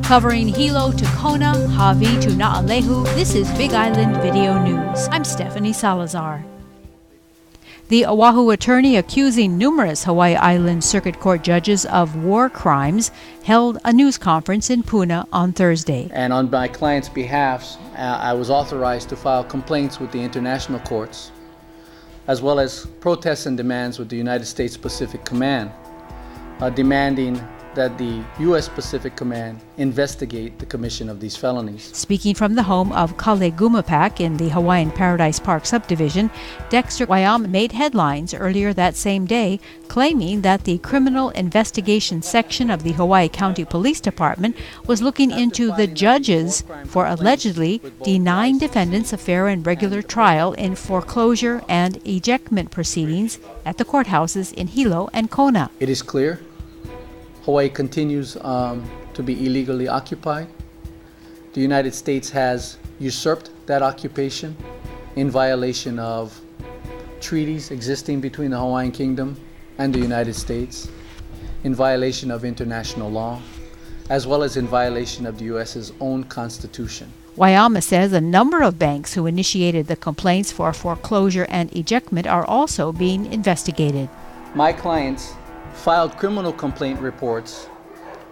Covering Hilo to Kona, Hawaii to Naalehu, this is Big Island Video News. I'm Stephanie Salazar. The Oahu attorney accusing numerous Hawaii Island Circuit Court judges of war crimes held a news conference in Puna on Thursday. And on my client's behalf, I was authorized to file complaints with the international courts, as well as protests and demands with the United States Pacific Command, demanding that the U.S. Pacific Command investigate the commission of these felonies. Speaking from the home of Kale Gumapak in the Hawaiian Paradise Park subdivision, Dexter Waiama made headlines earlier that same day, claiming that the Criminal Investigation Section of the Hawaii County Police Department was looking into the judges for allegedly denying defendants a fair and regular trial in foreclosure and ejectment proceedings at the courthouses in Hilo and Kona. It is clear Hawaii continues to be illegally occupied. The United States has usurped that occupation in violation of treaties existing between the Hawaiian Kingdom and the United States, in violation of international law, as well as in violation of the U.S.'s own Constitution. Waiama says a number of banks who initiated the complaints for foreclosure and ejectment are also being investigated. My clients filed criminal complaint reports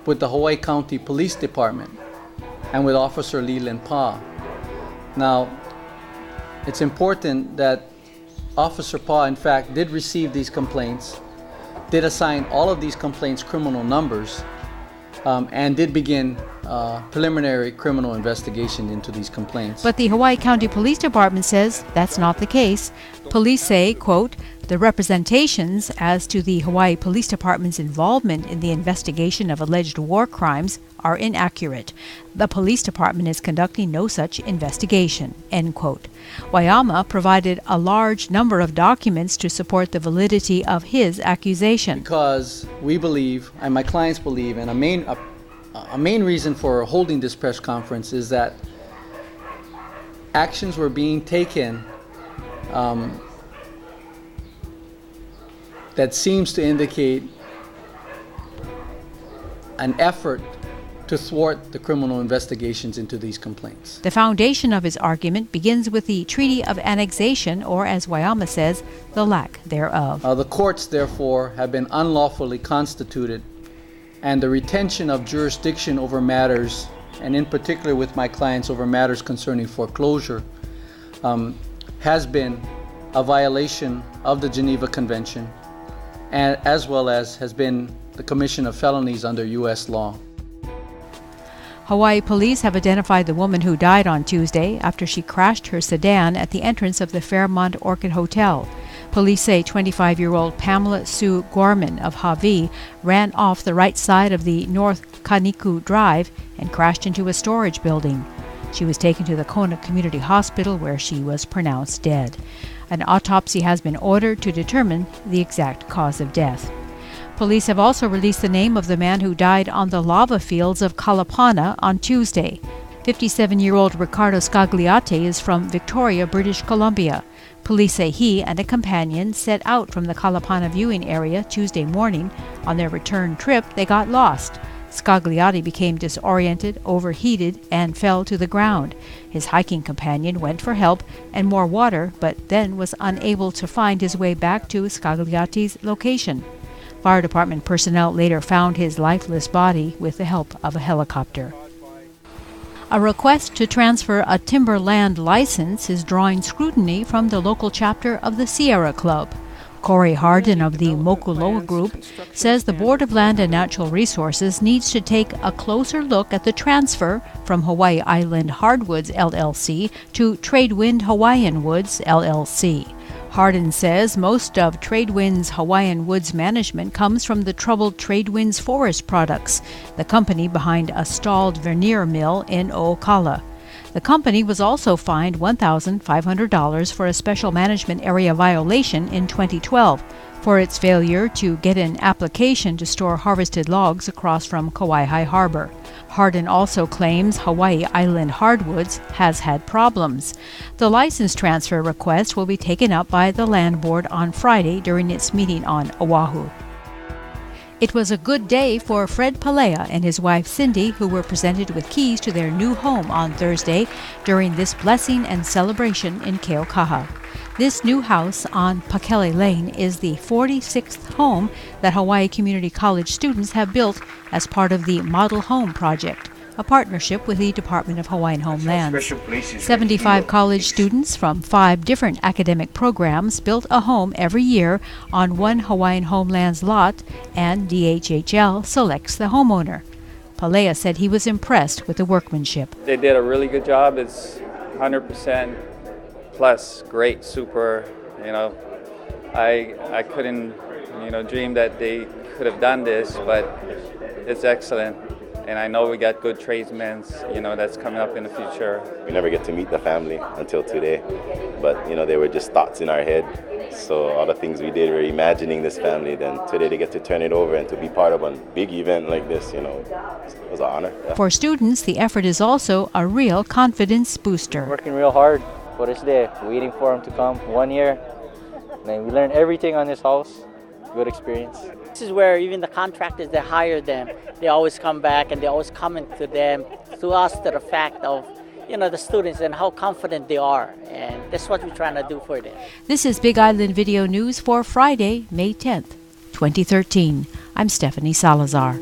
with the Hawaii County Police Department and with Officer Leland Pa. Now, it's important that Officer Pa, in fact, did receive these complaints, did assign all of these complaints criminal numbers, and did begin preliminary criminal investigation into these complaints. But the Hawaii County Police Department says that's not the case. Police say, quote, the representations as to the Hawaii Police Department's involvement in the investigation of alleged war crimes are inaccurate. The police department is conducting no such investigation, end quote. Waiama provided a large number of documents to support the validity of his accusation. Because we believe, and my clients believe, and a main reason for holding this press conference is that actions were being taken that seems to indicate an effort to thwart the criminal investigations into these complaints. The foundation of his argument begins with the Treaty of Annexation, or as Waiama says, the lack thereof. The courts, therefore, have been unlawfully constituted, and the retention of jurisdiction over matters, and in particular with my clients over matters concerning foreclosure, has been a violation of the Geneva Convention, and as well as has been the commission of felonies under U.S. law. Hawaii police have identified the woman who died on Tuesday after she crashed her sedan at the entrance of the Fairmont Orchid Hotel. Police say 25-year-old Pamela Sue Gorman of Hawaii ran off the right side of the North Kaniku Drive and crashed into a storage building. She was taken to the Kona Community Hospital where she was pronounced dead. An autopsy has been ordered to determine the exact cause of death. Police have also released the name of the man who died on the lava fields of Kalapana on Tuesday. 57-year-old Ricardo Scagliate is from Victoria, British Columbia. Police say he and a companion set out from the Kalapana viewing area Tuesday morning. On their return trip, they got lost. Scagliati became disoriented, overheated, and fell to the ground. His hiking companion went for help and more water, but then was unable to find his way back to Scagliati's location. Fire department personnel later found his lifeless body with the help of a helicopter. A request to transfer a timberland license is drawing scrutiny from the local chapter of the Sierra Club. Corey Hardin of the Mokuloa Group says the Board of Land and Natural Resources needs to take a closer look at the transfer from Hawaii Island Hardwoods LLC to Tradewind Hawaiian Woods LLC. Hardin says most of Tradewind's Hawaiian Woods management comes from the troubled Tradewind's Forest Products, the company behind a stalled veneer mill in O'Kala. The company was also fined $1,500 for a special management area violation in 2012 for its failure to get an application to store harvested logs across from Kauai Harbor. Hardin also claims Hawaii Island Hardwoods has had problems. The license transfer request will be taken up by the Land Board on Friday during its meeting on Oahu. It was a good day for Fred Palea and his wife Cindy, who were presented with keys to their new home on Thursday during this blessing and celebration in Keaukaha. This new house on Pakele Lane is the 46th home that Hawaii Community College students have built as part of the Model Home Project, a partnership with the Department of Hawaiian Homelands. 75 college students from 5 different academic programs built a home every year on one Hawaiian Homelands lot, and DHHL selects the homeowner. Palea said he was impressed with the workmanship. They did a really good job. It's 100% plus great, super. I couldn't dream that they could have done this, but it's excellent. And I know we got good tradesmen, that's coming up in the future. We never get to meet the family until today, but they were just thoughts in our head. So all the things we did, we were imagining this family. Then today they get to turn it over and to be part of a big event like this, it was an honor. Yeah. For students, the effort is also a real confidence booster. Working real hard for this day, waiting for them to come 1 year. And we learned everything on this house. Good experience. This is where even the contractors that hire them, they always come back and they always comment to them, to us, to the fact of, the students and how confident they are. And that's what we're trying to do for them. This is Big Island Video News for Friday, May 10th, 2013. I'm Stephanie Salazar.